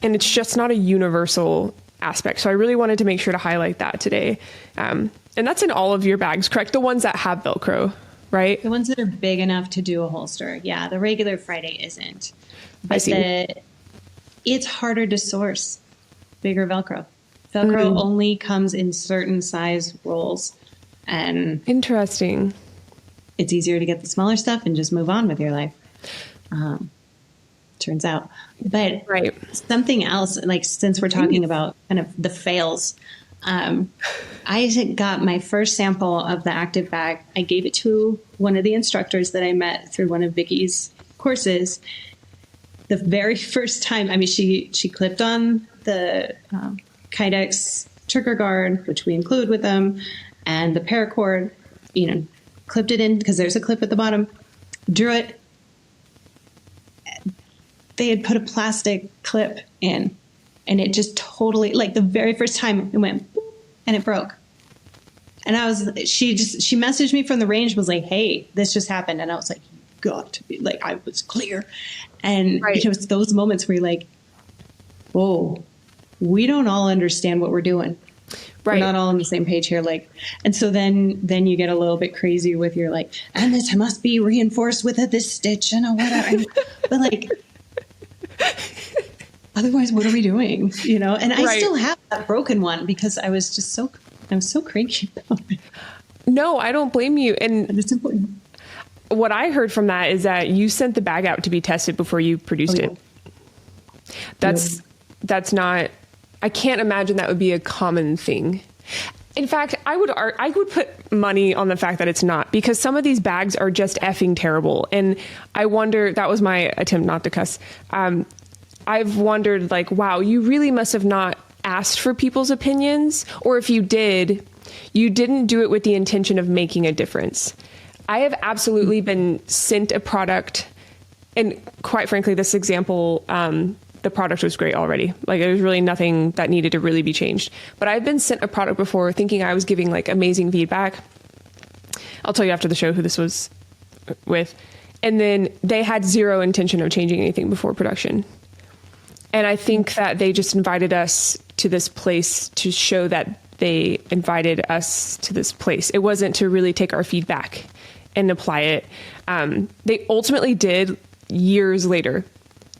[SPEAKER 1] And it's just not a universal aspect. So I really wanted to make sure to highlight that today. And that's in all of your bags, correct? The ones that have Velcro, right?
[SPEAKER 2] The ones that are big enough to do a holster. Yeah, the regular Friday isn't. But
[SPEAKER 1] I see.
[SPEAKER 2] It's harder to source bigger Velcro. Velcro only comes in certain size rolls. And
[SPEAKER 1] interesting.
[SPEAKER 2] It's easier to get the smaller stuff and just move on with your life. Turns out. But something else, like since we're talking about kind of the fails, I got my first sample of the active bag. I gave it to one of the instructors that I met through one of Vicky's courses. The very first time, I mean, she clipped on the Kydex trigger guard, which we include with them, and the paracord, clipped it in because there's a clip at the bottom, drew it. They had put a plastic clip in, and it just totally, like the very first time it went boop, and it broke. And she messaged me from the range, was like, hey, this just happened. And I was like, got to be, like, I was clear. And it was those moments where you're like, whoa, we don't all understand what we're doing. We're not all on the same page here. Like, and so then you get a little bit crazy with your like, and this must be reinforced with this stitch and a whatever. But like, otherwise, what are we doing? And I still have that broken one because I was so cranky about it.
[SPEAKER 1] No, I don't blame you. And
[SPEAKER 2] it's important.
[SPEAKER 1] What I heard from that is that you sent the bag out to be tested before you produced it. That's not, I can't imagine that would be a common thing. In fact, I would put money on the fact that it's not, because some of these bags are just effing terrible. And I wonder, that was my attempt not to cuss. I've wondered, like, wow, you really must have not asked for people's opinions. Or if you did, you didn't do it with the intention of making a difference. I have absolutely been sent a product, and quite frankly, this example, the product was great already. Like, there was really nothing that needed to really be changed. But I've been sent a product before thinking I was giving like amazing feedback. I'll tell you after the show who this was with. And then they had zero intention of changing anything before production. And I think that they just invited us to this place to show that they invited us to this place. It wasn't to really take our feedback and apply it. They ultimately did years later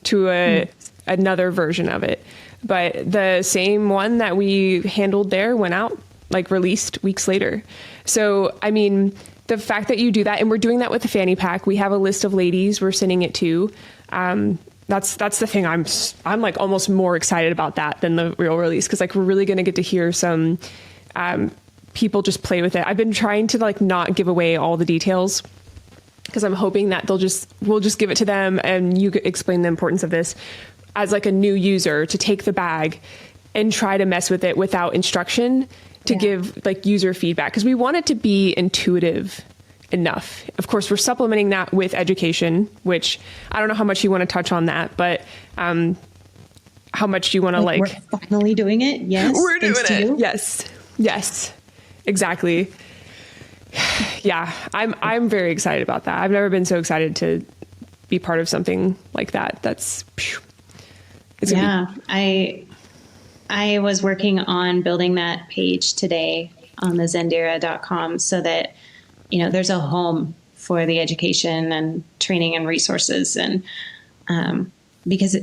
[SPEAKER 1] to another version of it. But the same one that we handled there went out, like released weeks later. So, I mean, the fact that you do that, and we're doing that with the fanny pack, we have a list of ladies we're sending it to. That's the thing. I'm like almost more excited about that than the real release. Cause like, we're really going to get to hear some, people just play with it. I've been trying to like not give away all the details, because I'm hoping that we'll just give it to them and you explain the importance of this as like a new user, to take the bag and try to mess with it without instruction, to give like user feedback. Cause we want it to be intuitive enough. Of course, we're supplementing that with education, which I don't know how much you want to touch on that, but, how much do you want to like,
[SPEAKER 2] we're finally doing it. Yes.
[SPEAKER 1] We're doing it. Yes, exactly. Yeah. I'm very excited about that. I've never been so excited to be part of something like that.
[SPEAKER 2] I was working on building that page today on the Zendira.com so that, there's a home for the education and training and resources. And, because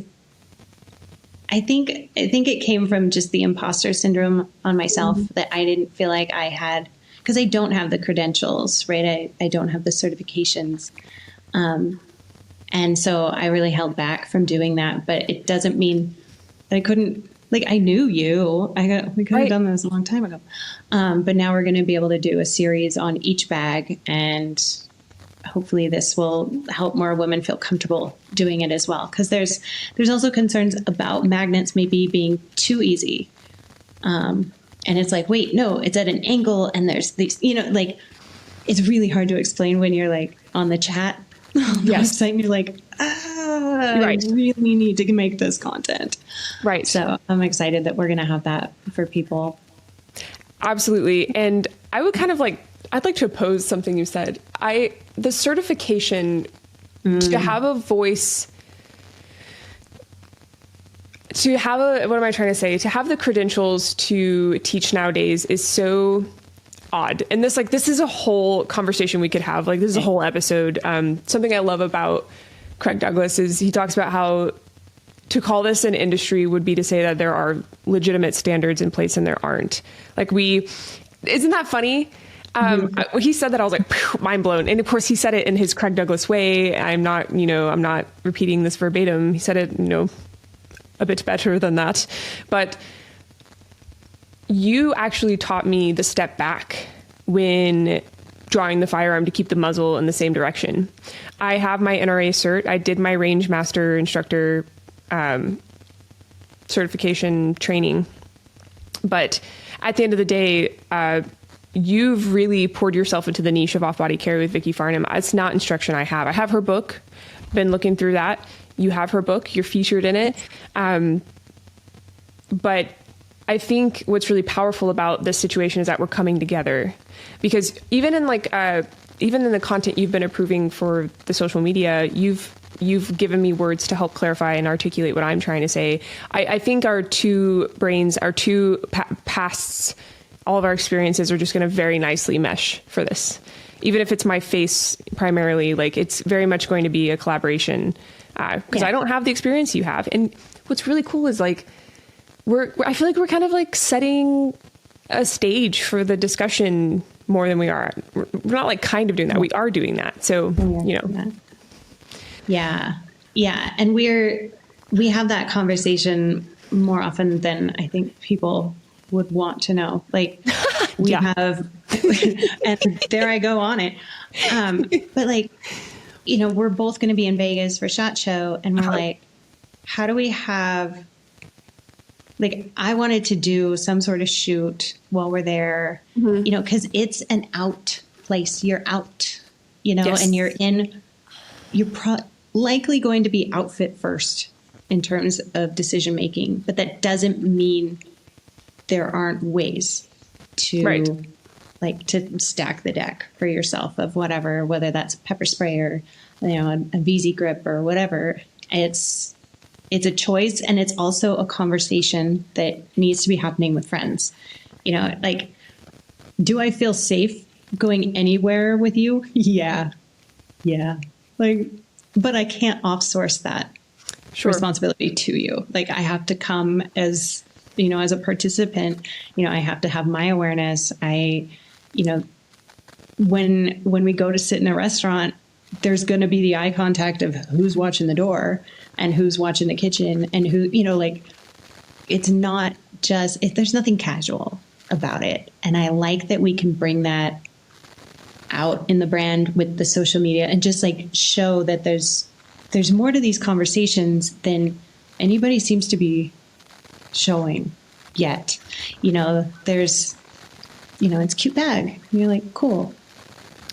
[SPEAKER 2] I think it came from just the imposter syndrome on myself, that I didn't feel like I had, because I don't have the credentials, right? I don't have the certifications. And so I really held back from doing that, but it doesn't mean that I couldn't, like, I knew you, we could have done this a long time ago. But now we're going to be able to do a series on each bag, and hopefully this will help more women feel comfortable doing it as well. Cause there's also concerns about magnets maybe being too easy. And it's like, wait, no, it's at an angle, and there's these, like, it's really hard to explain when you're like on the chat website and you're like, I really need to make this content.
[SPEAKER 1] Right.
[SPEAKER 2] So I'm excited that we're going to have that for people.
[SPEAKER 1] Absolutely. And I would kind of like, I'd like to oppose something you said. The certification, to have a voice, to have what am I trying to say? To have the credentials to teach nowadays is so odd. And this is a whole conversation we could have. Like, this is a whole episode. Something I love about Craig Douglas is he talks about how to call this an industry would be to say that there are legitimate standards in place and there aren't. Like, isn't that funny? He said that, I was like, mind blown. And of course he said it in his Craig Douglas way. I'm not repeating this verbatim. He said it, a bit better than that. But you actually taught me the step back when drawing the firearm to keep the muzzle in the same direction. I have my NRA cert. I did my range master instructor certification training. But at the end of the day, you've really poured yourself into the niche of off-body carry with Vicki Farnham. It's not instruction I have. I have her book, been looking through that. You have her book, you're featured in it. But I think what's really powerful about this situation is that we're coming together, because even in the content you've been approving for the social media, you've given me words to help clarify and articulate what I'm trying to say. I think our two brains, our two pasts, all of our experiences are just going to very nicely mesh for this. Even if it's my face primarily, like, it's very much going to be a collaboration, because I don't have the experience you have. And what's really cool is, like, I feel like we're kind of like setting a stage for the discussion more than we are. We're not like kind of doing that. We are doing that. So,
[SPEAKER 2] Yeah. Yeah. And we have that conversation more often than I think people would want to know. Like, we have, and there I go on it. But like, we're both going to be in Vegas for SHOT Show, and we're like, how do we have, like, I wanted to do some sort of shoot while we're there, because it's an out place. You're out,
[SPEAKER 1] Yes.
[SPEAKER 2] and you're likely going to be outfit first in terms of decision making, but that doesn't mean there aren't ways to to stack the deck for yourself of whether that's pepper spray or, a VZ grip or whatever. It's a choice, and it's also a conversation that needs to be happening with friends. Like, do I feel safe going anywhere with you? Yeah. Like, but I can't offsource that responsibility to you. Like, I have to come as, as a participant, I have to have my awareness. When we go to sit in a restaurant, there's going to be the eye contact of who's watching the door and who's watching the kitchen, and who, it's not just, there's nothing casual about it. And I like that we can bring that out in the brand with the social media and just like show that there's more to these conversations than anybody seems to be showing yet. There's, it's cute bag. And you're like, cool.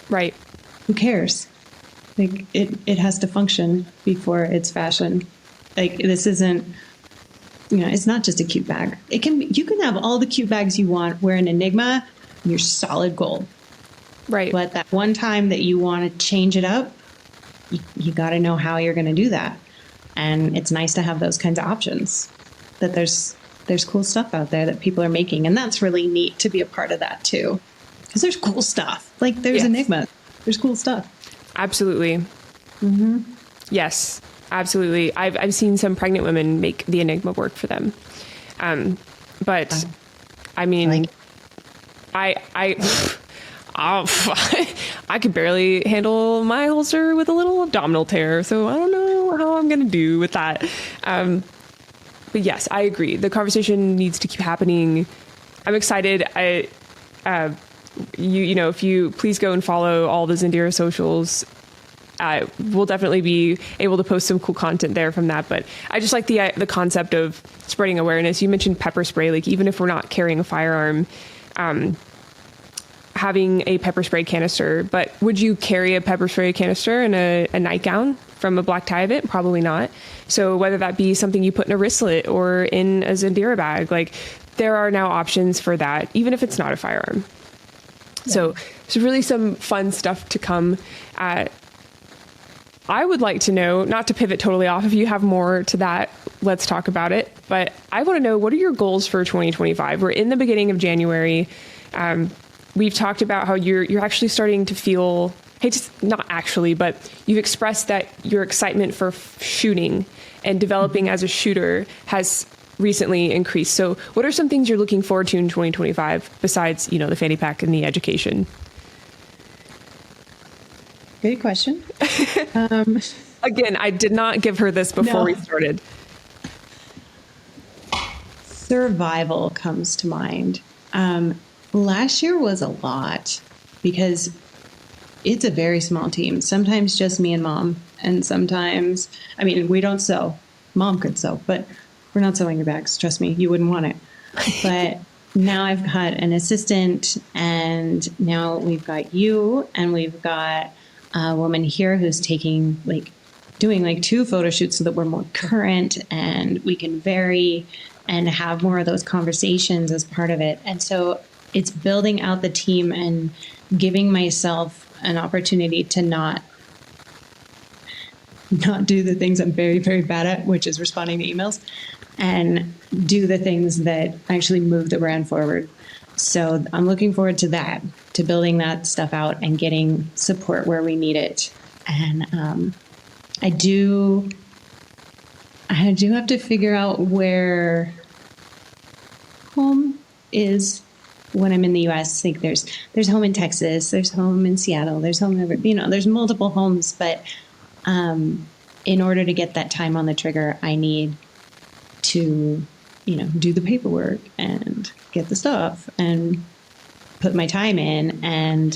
[SPEAKER 1] Right.
[SPEAKER 2] Who cares? Like, it has to function before it's fashion. Like, this isn't, it's not just a cute bag. You can have all the cute bags you want. Wear an Enigma, and you're solid gold.
[SPEAKER 1] Right.
[SPEAKER 2] But that one time that you want to change it up, you got to know how you're going to do that. And it's nice to have those kinds of options, that there's cool stuff out there that people are making. And that's really neat to be a part of that too. Because there's cool stuff. Like, there's Enigma. There's cool stuff.
[SPEAKER 1] Absolutely. Mm-hmm. Yes, absolutely. I've seen some pregnant women make the Enigma work for them. But I mean, I could barely handle my holster with a little abdominal tear. So I don't know how I'm going to do with that. But yes, I agree. The conversation needs to keep happening. I'm excited. If you please go and follow all the Zendira socials, we'll definitely be able to post some cool content there from that. But I just like the concept of spreading awareness. You mentioned pepper spray. Like, even if we're not carrying a firearm, having a pepper spray canister. But would you carry a pepper spray canister in a nightgown from a black tie event? Probably not. So whether that be something you put in a wristlet or in a Zendira bag, like, there are now options for that, even if it's not a firearm. Yeah. So really some fun stuff to come. I would like to know, not to pivot totally off, if you have more to that, let's talk about it. But I want to know, what are your goals for 2025? We're in the beginning of January. We've talked about how you're actually starting to feel, not actually, but you've expressed that your excitement for shooting and developing as a shooter has recently increased. So what are some things you're looking forward to in 2025 besides, the fanny pack and the education?
[SPEAKER 2] Good question.
[SPEAKER 1] Again, I did not give her this before we started.
[SPEAKER 2] Survival comes to mind. Last year was a lot because it's a very small team. Sometimes just me and mom. And sometimes, we don't sew. Mom could sew, but we're not sewing your bags. Trust me, you wouldn't want it. But now I've got an assistant, and now we've got you, and we've got a woman here who's doing 2 photo shoots so that we're more current and we can vary and have more of those conversations as part of it. And so it's building out the team and giving myself an opportunity to not do the things I'm very, very bad at, which is responding to emails, and do the things that actually move the brand forward. So I'm looking forward to that, to building that stuff out and getting support where we need it. And I do have to figure out where home is when I'm in the US. There's home in Texas, there's home in Seattle, there's home there's multiple homes, but in order to get that time on the trigger, I need to, do the paperwork and get the stuff and put my time in. And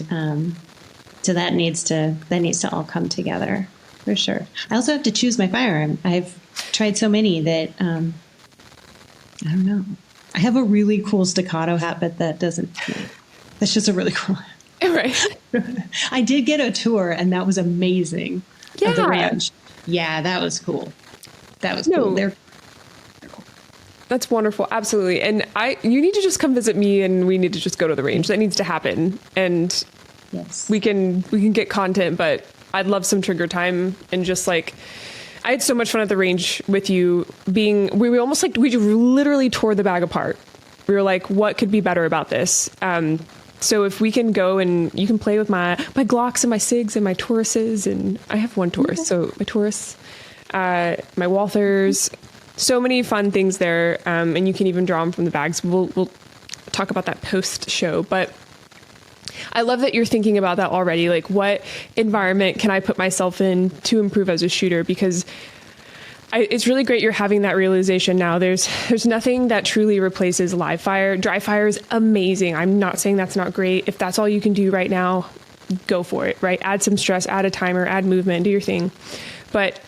[SPEAKER 2] so that needs to all come together for sure. I also have to choose my firearm. I've tried so many that, I don't know. I have a really cool staccato hat, but that's just a really cool hat.
[SPEAKER 1] Right.
[SPEAKER 2] I did get a tour, and that was amazing.
[SPEAKER 1] Yeah.
[SPEAKER 2] Of the ranch. Yeah, that was cool. Cool. They're cool.
[SPEAKER 1] That's wonderful. Absolutely. And you need to just come visit me, and we need to just go to the range. That needs to happen. And
[SPEAKER 2] yes,
[SPEAKER 1] we can get content, but I'd love some trigger time. And just I had so much fun at the range with you we literally tore the bag apart. We were like, what could be better about this? So if we can go and you can play with my Glocks and my SIGs and my Tauruses, and I have one Taurus, so my Taurus, my Walthers, so many fun things there. And you can even draw them from the bags. We'll talk about that post show, but I love that you're thinking about that already. Like, what environment can I put myself in to improve as a shooter? Because it's really great you're having that realization now. There's nothing that truly replaces live fire. Dry fire is amazing. I'm not saying that's not great. If that's all you can do right now, go for it, right? Add some stress, add a timer, add movement, do your thing. But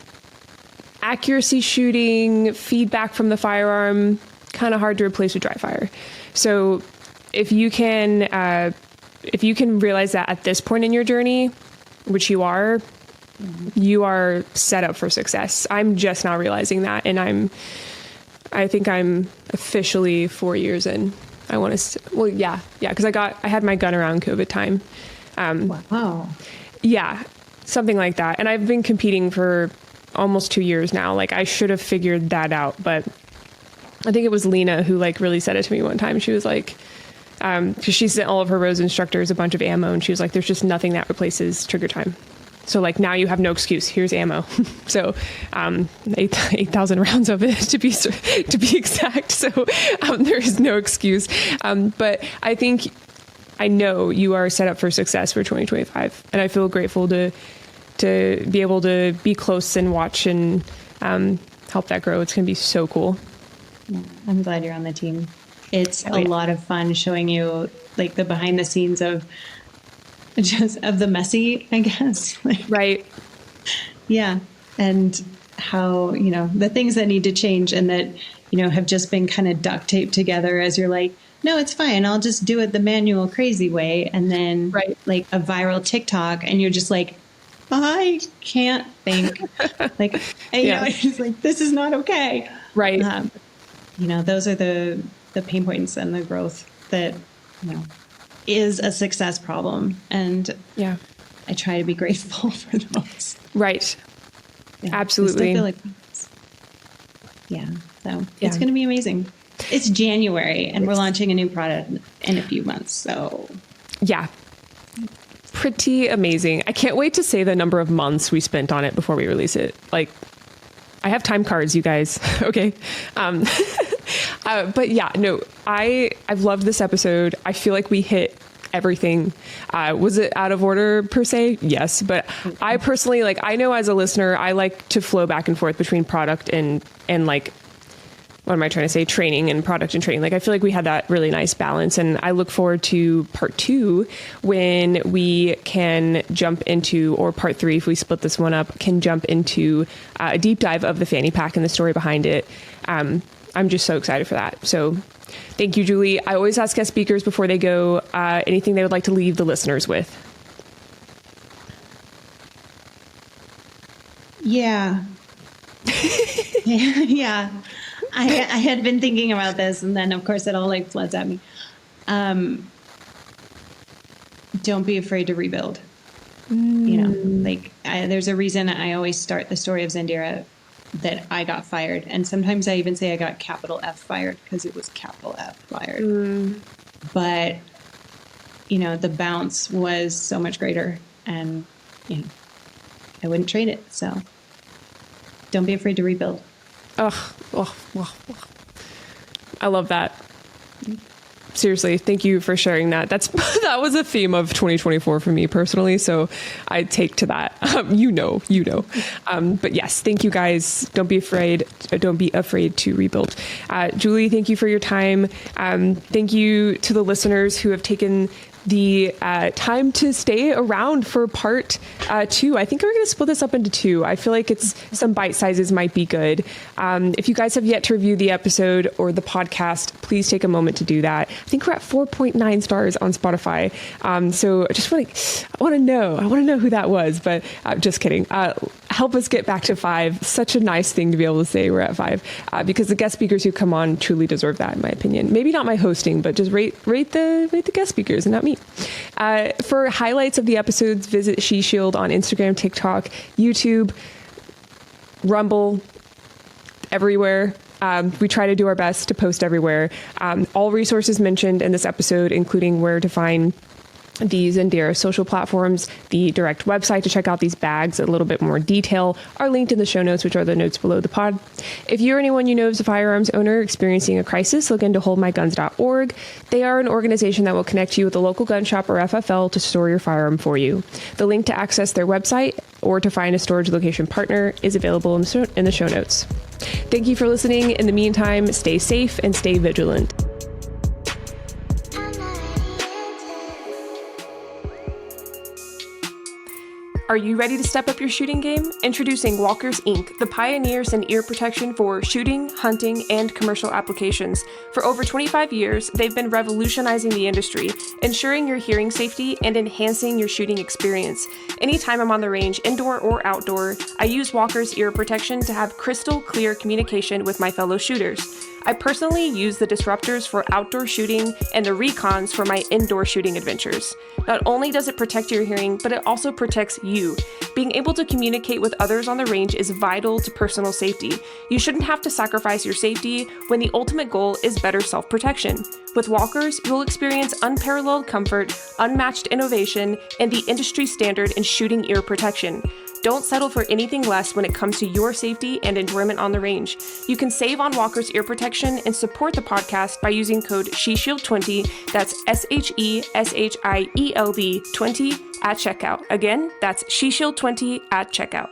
[SPEAKER 1] accuracy shooting, feedback from the firearm, kind of hard to replace with dry fire. So if you can realize that at this point in your journey, which you are set up for success. I'm just now realizing that. And I think I'm officially 4 years in. I want to, because I had my gun around COVID time.
[SPEAKER 2] Wow.
[SPEAKER 1] Yeah, something like that. And I've been competing for almost 2 years now. Like, I should have figured that out, but I think it was Lena who really said it to me one time. She was like, because she sent all of her Rose instructors a bunch of ammo, and she was like, there's just nothing that replaces trigger time. So now you have no excuse. Here's ammo. So 8,000 rounds of it to be exact. So there is no excuse. But I know you are set up for success for 2025, and I feel grateful to be able to be close and watch and help that grow. It's going to be so cool.
[SPEAKER 2] Yeah, I'm glad you're on the team. It's a lot of fun showing you the behind the scenes of the messy, I guess.
[SPEAKER 1] Right.
[SPEAKER 2] Yeah. And how, the things that need to change and that, have just been kind of duct taped together as you're like, no, it's fine. I'll just do it the manual crazy way. And then a viral TikTok, and you're just like, I can't think. It's just this is not okay.
[SPEAKER 1] Right.
[SPEAKER 2] Those are the pain points and the growth that, is a success problem. And I try to be grateful for those.
[SPEAKER 1] Right.
[SPEAKER 2] Yeah,
[SPEAKER 1] Absolutely.
[SPEAKER 2] I feel like, so it's going to be amazing. It's January and we're launching a new product in a few months. So
[SPEAKER 1] yeah, pretty amazing. I can't wait to say the number of months we spent on it before we release it. Like, I have time cards, you guys. Okay. But yeah, no, I've loved this episode. I feel like we hit everything. Was it out of order per se? Yes. But I personally, like, I know as a listener, I like to flow back and forth between product and like, what am I trying to say? Training and product and training. Like, I feel like we had that really nice balance, and I look forward to part 2 when we can jump into, or part 3, if we split this one up, can jump into a deep dive of the fanny pack and the story behind it. I'm just so excited for that. So thank you, Julie. I always ask guest speakers before they go, anything they would like to leave the listeners with.
[SPEAKER 2] Yeah. Yeah. I had been thinking about this, and then of course it all like floods at me. Don't be afraid to rebuild. You know, like there's a reason I always start the story of Zendira that I got fired, and sometimes I even say I got capital F fired because it was capital F fired. But you know, the bounce was so much greater, and you know, I wouldn't trade it. So don't be afraid to rebuild.
[SPEAKER 1] Oh, I love that. Seriously, thank you for sharing that. That was a theme of 2024 for me personally, so I take to that. You know. But yes, thank you guys. Don't be afraid to rebuild. Julie, thank you for your time. Thank you to the listeners who have taken the time to stay around for part 2. I think we're going to split this up into 2. I feel like some bite sizes might be good. If you guys have yet to review the episode or the podcast, please take a moment to do that. I think we're at 4.9 stars on Spotify. So I just want to know who that was, but just kidding. Help us get back to 5. Such a nice thing to be able to say we're at 5, because the guest speakers who come on truly deserve that, in my opinion. Maybe not my hosting, but just rate the guest speakers and not me. For highlights of the episodes, visit She Shield on Instagram, TikTok, YouTube, Rumble, everywhere. We try to do our best to post everywhere. All resources mentioned in this episode, including where to find the Zendira social platforms, the direct website to check out these bags in a little bit more detail, are linked in the show notes, which are the notes below the pod. If you or anyone you know is a firearms owner experiencing a crisis, look into holdmyguns.org. They are an organization that will connect you with a local gun shop or FFL to store your firearm for you. The link to access their website or to find a storage location partner is available in the show notes. Thank you for listening. In the meantime, stay safe and stay vigilant. Are you ready to step up your shooting game? Introducing Walkers Inc., the pioneers in ear protection for shooting, hunting, and commercial applications. For over 25 years, they've been revolutionizing the industry, ensuring your hearing safety and enhancing your shooting experience. Anytime I'm on the range, indoor or outdoor, I use Walkers ear protection to have crystal clear communication with my fellow shooters. I personally use the disruptors for outdoor shooting and the recons for my indoor shooting adventures. Not only does it protect your hearing, but it also protects you. Being able to communicate with others on the range is vital to personal safety. You shouldn't have to sacrifice your safety when the ultimate goal is better self-protection. With Walkers, you'll experience unparalleled comfort, unmatched innovation, and the industry standard in shooting ear protection. Don't settle for anything less when it comes to your safety and enjoyment on the range. You can save on Walker's ear protection and support the podcast by using code SHESHIELD20, that's SHESHIELD 20 at checkout. Again, that's SHESHIELD20 at checkout.